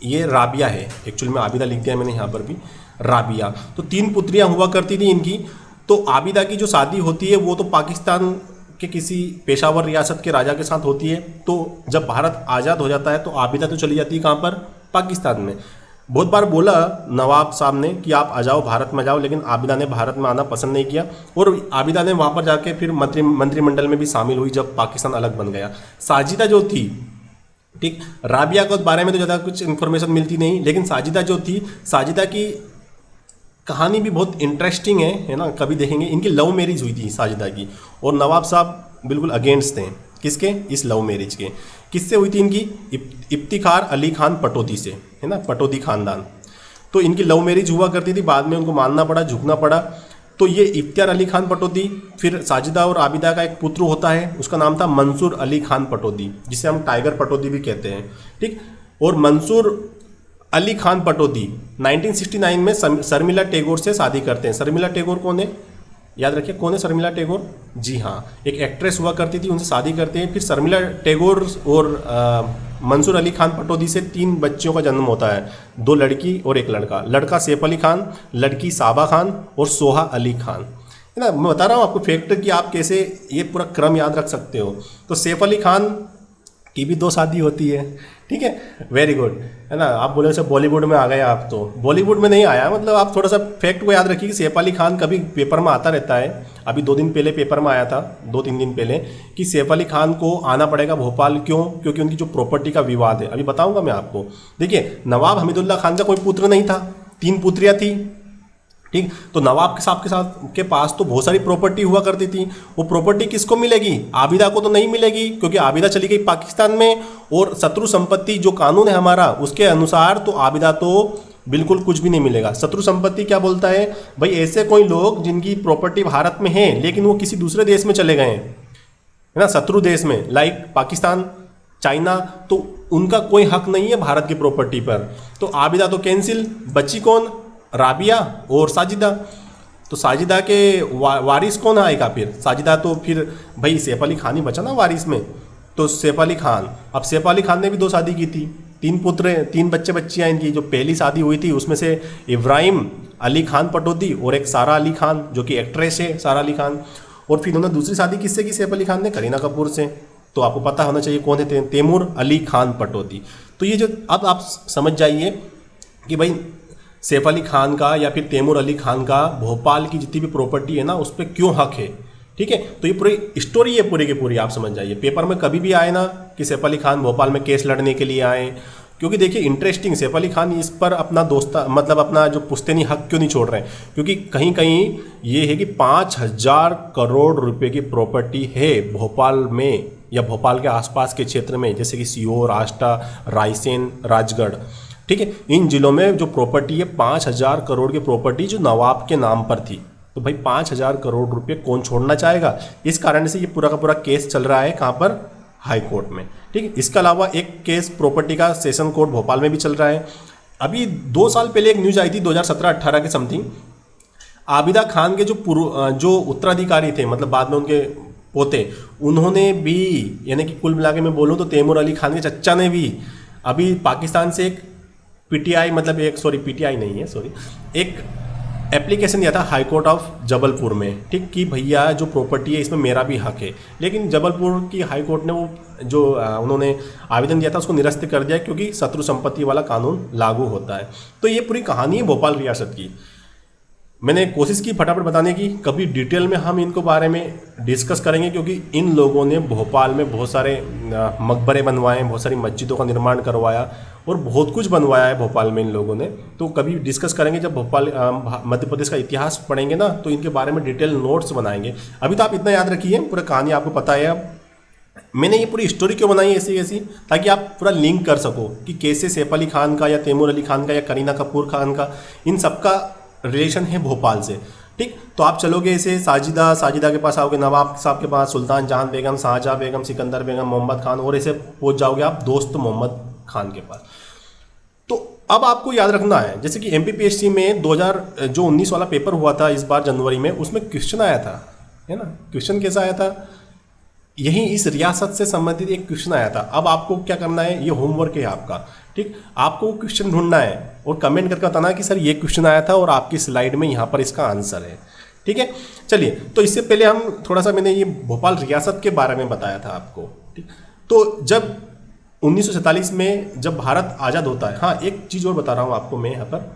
ये राबिया है, एक्चुअली में आबिदा लिख दिया मैंने यहाँ पर भी, राबिया। तो 3 पुत्रियां हुआ करती थी इनकी। तो आबिदा की जो शादी होती है वो तो पाकिस्तान के किसी पेशावर रियासत के राजा के साथ होती है। तो जब भारत आज़ाद हो जाता है तो आबिदा तो चली जाती है कहाँ पर? पाकिस्तान में। बहुत बार बोला नवाब साहब ने कि आप आ जाओ, भारत में जाओ, लेकिन आबिदा ने भारत में आना पसंद नहीं किया, और आबिदा ने वहाँ पर जाके फिर मंत्रिमंडल में भी शामिल हुई जब पाकिस्तान अलग बन गया। साजिदा जो थी, ठीक, राबिया के बारे में तो ज़्यादा कुछ इन्फॉर्मेशन मिलती नहीं, लेकिन साजिदा जो थी, साजिदा की कहानी भी बहुत इंटरेस्टिंग है ना, कभी देखेंगे। इनकी लव मैरिज हुई थी साजिदा की, और नवाब साहब बिल्कुल अगेंस्ट थे किसके, इस लव मैरिज के। किससे हुई थी इनकी, इफ्तिखार अली खान पटौदी से, है ना, पटौदी खानदान। तो इनकी लव मैरिज हुआ करती थी, बाद में उनको मानना पड़ा, झुकना पड़ा। तो ये इफ्तिखार अली खान पटौदी, फिर साजिदा और आबिदा का एक पुत्र होता है, उसका नाम था मंसूर अली खान पटौदी, जिसे हम टाइगर पटौदी भी कहते हैं, ठीक। और मंसूर अली खान पटौदी 1969 में शर्मिला टैगोर से शादी करते हैं। शर्मिला टैगोर कौन है, याद रखिए कौन है शर्मिला टैगोर, जी हाँ, एक एक्ट्रेस हुआ करती थी, उनसे शादी करते हैं। फिर शर्मिला टैगोर और मंसूर अली खान पटौदी से 3 बच्चों का जन्म होता है, 2 लड़की और 1 लड़का। लड़का सैफ अली खान, लड़की साबा खान और सोहा अली खान, है ना। मैं बता रहा हूँ आपको फैक्ट कि आप कैसे ये पूरा क्रम याद रख सकते हो। तो सैफ अली खान की भी 2 शादी होती है, ठीक है, वेरी गुड, है ना। आप बोले से बॉलीवुड में आ गए, आप तो बॉलीवुड में नहीं आया, मतलब आप थोड़ा सा फैक्ट को याद रखिए कि सैफ अली खान कभी पेपर में आता रहता है। अभी 2 दिन पहले पेपर में आया था, 2-3 दिन पहले, कि सैफ अली खान को आना पड़ेगा भोपाल, क्यों, क्योंकि उनकी जो प्रॉपर्टी का विवाद है। अभी बताऊंगा मैं आपको। देखिए, नवाब हमीदुल्ला खान का कोई पुत्र नहीं था, 3 पुत्रियां थी, ठीक। तो नवाब के साहब के पास तो बहुत सारी प्रॉपर्टी हुआ करती थी। वो प्रॉपर्टी किसको मिलेगी, आबिदा को तो नहीं मिलेगी, क्योंकि आबिदा चली गई पाकिस्तान में, और शत्रु संपत्ति जो कानून है हमारा उसके अनुसार तो आबिदा तो बिल्कुल कुछ भी नहीं मिलेगा। शत्रु संपत्ति क्या बोलता है भाई, ऐसे कोई लोग जिनकी प्रॉपर्टी भारत में है लेकिन वो किसी दूसरे देश में चले गए हैं, है ना, शत्रु देश में, लाइक पाकिस्तान, चाइना, तो उनका कोई हक नहीं है भारत की प्रॉपर्टी पर। तो आबिदा तो कैंसिल, बची कौन, राबिया और साजिदा। तो साजिदा के वारिस कौन आएगा फिर, साजिदा तो फिर भाई सैफ अली खान ही बचा ना वारिस में, तो सैफ अली खान। अब सैफ अली खान ने भी 2 शादी की थी, 3 पुत्र, 3 बच्चियाँ इनकी। जो पहली शादी हुई थी उसमें से इब्राहिम अली खान पटौदी और एक सारा अली खान, जो कि एक्ट्रेस है सारा अली खान। और फिर उन्होंने दूसरी शादी किससे की, सैफ अली खान ने करीना कपूर से। तो आपको पता होना चाहिए कौन है, तैमूर अली खान पटौदी। तो ये जो अब आप समझ जाइए कि भाई सैफ अली खान का या फिर तैमूर अली खान का भोपाल की जितनी भी प्रॉपर्टी है ना उस पर क्यों हक है, ठीक है। तो ये पूरी स्टोरी है पूरी की पूरी, आप समझ जाइए। पेपर में कभी भी आए ना कि सैफ अली खान भोपाल में केस लड़ने के लिए आए, क्योंकि देखिए इंटरेस्टिंग, सैफ अली खान इस पर अपना दोस्ता मतलब अपना जो पुश्तैनी हक क्यों नहीं छोड़ रहे हैं, क्योंकि कहीं कहीं ये है कि 5,000 करोड़ रुपए की प्रॉपर्टी है भोपाल में या भोपाल के आसपास के क्षेत्र में, जैसे कि सीहोर, आष्टा, रायसेन, राजगढ़, ठीक है। इन जिलों में जो प्रॉपर्टी है 5,000 करोड़ की प्रॉपर्टी जो नवाब के नाम पर थी। तो भाई 5,000 करोड़ रुपए कौन छोड़ना चाहेगा, इस कारण से ये पूरा का पूरा केस चल रहा है कहाँ पर, हाई कोर्ट में, ठीक है। इसके अलावा एक केस प्रॉपर्टी का सेशन कोर्ट भोपाल में भी चल रहा है। अभी 2 साल पहले एक न्यूज आई थी 2017-18 के समथिंग, आबिदा खान के जो उत्तराधिकारी थे, मतलब बाद में उनके पोते, उन्होंने भी, यानी कि कुल मिला के मैं बोलूँ तो तैमूर अली खान के चच्चा ने भी अभी पाकिस्तान से एक पीटीआई, मतलब एक, सॉरी पीटीआई नहीं है, सॉरी, एक एप्लीकेशन दिया था हाई कोर्ट ऑफ जबलपुर में, ठीक, कि भैया जो प्रॉपर्टी है इसमें मेरा भी हक है। लेकिन जबलपुर की हाई कोर्ट ने वो जो उन्होंने आवेदन दिया था उसको निरस्त कर दिया, क्योंकि शत्रु संपत्ति वाला कानून लागू होता है। तो ये पूरी कहानी है भोपाल रियासत की। मैंने कोशिश की फटाफट बताने की, कभी डिटेल में हम इनको बारे में डिस्कस करेंगे, क्योंकि इन लोगों ने भोपाल में बहुत सारे मकबरे बनवाए, बहुत सारी मस्जिदों का निर्माण करवाया और बहुत कुछ बनवाया है भोपाल में इन लोगों ने। तो कभी डिस्कस करेंगे, जब भोपाल मध्य प्रदेश का इतिहास पढ़ेंगे ना तो इनके बारे में डिटेल नोट्स बनाएंगे। अभी तो आप इतना याद रखिए, पूरा कहानी आपको पता है। अब मैंने ये पूरी स्टोरी क्यों बनाई ऐसी ऐसी, ताकि आप पूरा लिंक कर सको कि कैसे सैफ अली खान का या तैमूर अली खान का या करीना कपूर खान का, इन सबका रिलेशन है भोपाल से, ठीक। तो आप चलोगे ऐसे साजिदा के पास आओगे, नवाब साहब के पास सुल्तान जहां बेगम, शाहजहां बेगम, सिकंदर बेगम, मोहम्मद खान, और ऐसे पहुंच जाओगे आप दोस्त मोहम्मद खान के पास। तो अब आपको याद रखना है, जैसे कि एमपीपीएससी में 2019 वाला पेपर हुआ था इस बार जनवरी में, उसमें क्वेश्चन आया था, है ना। क्वेश्चन कैसा आया था, यही इस रियासत से संबंधित एक क्वेश्चन आया था। अब आपको क्या करना है, ये होमवर्क है आपका, ठीक। आपको क्वेश्चन ढूंढना है और कमेंट करके बताना कि सर ये क्वेश्चन आया था और आपकी स्लाइड में यहाँ पर इसका आंसर है, ठीक है। चलिए, तो इससे पहले हम थोड़ा सा, मैंने ये भोपाल रियासत के बारे में बताया था आपको, ठीक। तो जब 1947 में जब भारत आज़ाद होता है, हाँ एक चीज़ और बता रहा हूँ आपको मैं यहाँ पर,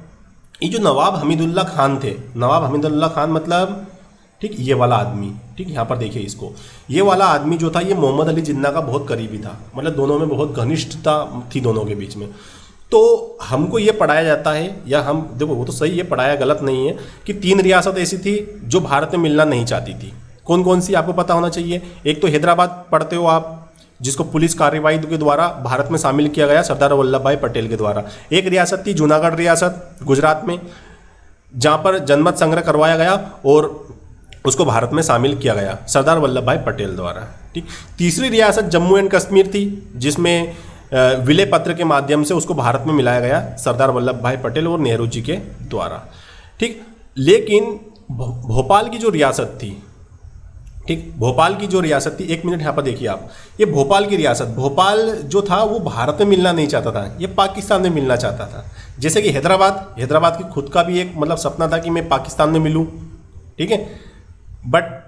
ये जो नवाब हमीदुल्ला खान थे, नवाब हमीदुल्ला खान मतलब, ठीक, ये वाला आदमी, ठीक, यहाँ पर देखिए इसको, ये वाला आदमी जो था ये मोहम्मद अली जिन्ना का बहुत करीबी था, मतलब दोनों में बहुत घनिष्ठता थी दोनों के बीच में, तो हमको ये पढ़ाया जाता है, या हम देखो वो तो सही है, पढ़ाया गलत नहीं है, कि 3 रियासत ऐसी थी जो भारत में मिलना नहीं चाहती थी। कौन कौन सी आपको पता होना चाहिए। एक तो हैदराबाद पढ़ते हो आप, जिसको पुलिस कार्रवाई के द्वारा भारत में शामिल किया गया सरदार वल्लभ भाई पटेल के द्वारा। एक रियासत थी जूनागढ़ रियासत गुजरात में, जहाँ पर जनमत संग्रह करवाया गया और उसको भारत में शामिल किया गया सरदार वल्लभ भाई पटेल द्वारा। ठीक। तीसरी रियासत जम्मू एंड कश्मीर थी, जिसमें विलय पत्र के माध्यम से उसको भारत में मिलाया गया सरदार वल्लभ भाई पटेल और नेहरू जी के द्वारा। ठीक। लेकिन भोपाल की जो रियासत थी, ठीक, भोपाल की जो रियासत थी, 1 मिनट यहाँ पर देखिए आप, ये भोपाल की रियासत, भोपाल जो था वो भारत में मिलना नहीं चाहता था, ये पाकिस्तान में मिलना चाहता था। जैसे कि हैदराबाद की खुद का भी एक मतलब सपना था कि मैं पाकिस्तान में मिलूँ। ठीक है, बट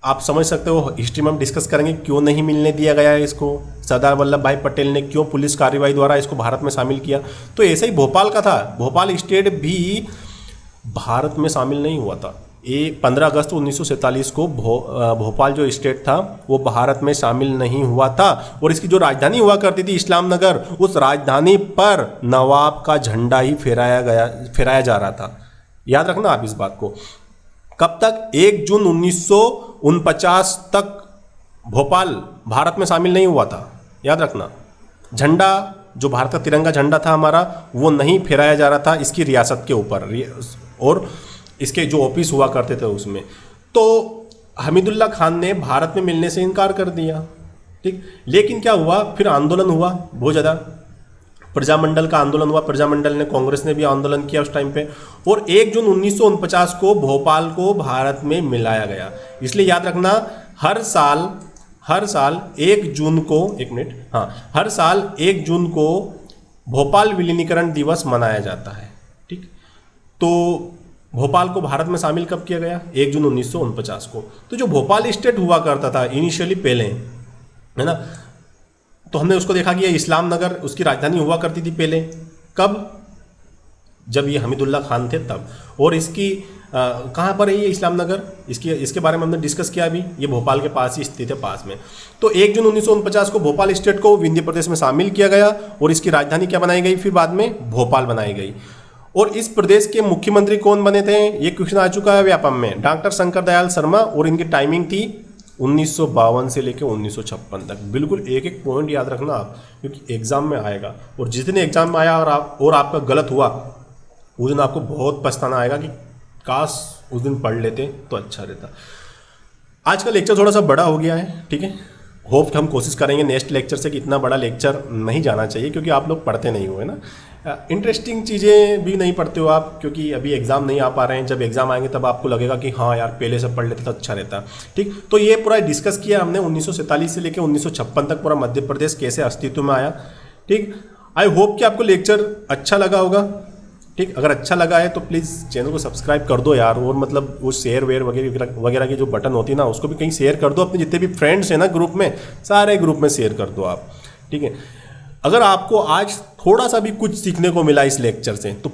आप समझ सकते हो, हिस्ट्री में हम डिस्कस करेंगे क्यों नहीं मिलने दिया गया है इसको, सरदार वल्लभ भाई पटेल ने क्यों पुलिस कार्रवाई द्वारा इसको भारत में शामिल किया। तो ऐसे ही भोपाल का था, भोपाल स्टेट भी भारत में शामिल नहीं हुआ था। ये 15 अगस्त 1947 को भोपाल जो स्टेट था वो भारत में शामिल नहीं हुआ था, और इसकी जो राजधानी हुआ करती थी इस्लाम नगर, उस राजधानी पर नवाब का झंडा ही फहराया जा रहा था। याद रखना आप इस बात को। कब तक? 1 जून 1949 तक भोपाल भारत में शामिल नहीं हुआ था। याद रखना, झंडा जो भारत का तिरंगा झंडा था हमारा, वो नहीं फहराया जा रहा था इसकी रियासत के ऊपर, और इसके जो ऑफिस हुआ करते थे उसमें। तो हमीदुल्ला खान ने भारत में मिलने से इनकार कर दिया। ठीक। लेकिन क्या हुआ, फिर आंदोलन हुआ बहुत ज़्यादा, प्रजामंडल का आंदोलन हुआ, प्रजामंडल ने, कांग्रेस ने भी आंदोलन किया उस टाइम पे, और 1 जून 1949 को भोपाल को भारत में मिलाया गया। इसलिए याद रखना, हर साल 1 जून को, 1 मिनट, हाँ, हर साल 1 जून को भोपाल विलीनीकरण दिवस मनाया जाता है। ठीक। तो भोपाल को भारत में शामिल कब किया गया? 1 जून 1949 को। तो जो भोपाल स्टेट हुआ करता था इनिशियली पहले, है ना, तो हमने उसको देखा कि ये इस्लाम नगर उसकी राजधानी हुआ करती थी पहले। कब? जब ये हमीदुल्ला खान थे तब। और इसकी कहाँ पर है ये इस्लाम नगर, इसके बारे में हमने डिस्कस किया अभी, ये भोपाल के पास ही स्थित है, पास में। तो 1 जून 1949 को भोपाल स्टेट को विंध्य प्रदेश में शामिल किया गया, और इसकी राजधानी क्या बनाई गई? फिर बाद में भोपाल बनाई गई। और इस प्रदेश के मुख्यमंत्री कौन बने थे? ये क्वेश्चन आ चुका है व्यापम में, डॉक्टर शंकर दयाल शर्मा, और इनकी टाइमिंग थी 1952 से लेकर 1956 तक। बिल्कुल एक एक पॉइंट याद रखना आप, क्योंकि एग्जाम में आएगा, और जिस दिन एग्जाम में आया और आपका गलत हुआ, उस दिन आपको बहुत पछताना आएगा कि काश उस दिन पढ़ लेते तो अच्छा रहता। आज का लेक्चर थोड़ा सा बड़ा हो गया है, ठीक है। होप हम कोशिश करेंगे नेक्स्ट लेक्चर से कि इतना बड़ा लेक्चर नहीं जाना चाहिए, क्योंकि आप लोग पढ़ते नहीं हुए ना, इंटरेस्टिंग चीज़ें भी नहीं पढ़ते हो आप, क्योंकि अभी एग्जाम नहीं आ पा रहे हैं। जब एग्जाम आएंगे तब आपको लगेगा कि हाँ यार पहले से पढ़ लेते तो अच्छा रहता। ठीक। तो ये पूरा डिस्कस किया हमने 1947 से लेकर 1956 तक पूरा मध्य प्रदेश कैसे अस्तित्व में आया। ठीक। आई होप कि आपको लेक्चर अच्छा लगा होगा। ठीक। अगर अच्छा लगा है तो प्लीज़ चैनल को सब्सक्राइब कर दो यार, और मतलब वो शेयर वेयर वगैरह की जो बटन होती है ना, उसको भी कहीं शेयर कर दो, अपने जितने भी फ्रेंड्स हैं ना ग्रुप में, सारे ग्रुप में शेयर कर दो आप। ठीक है। अगर आपको आज थोड़ा सा भी कुछ सीखने को मिला इस लेक्चर से तो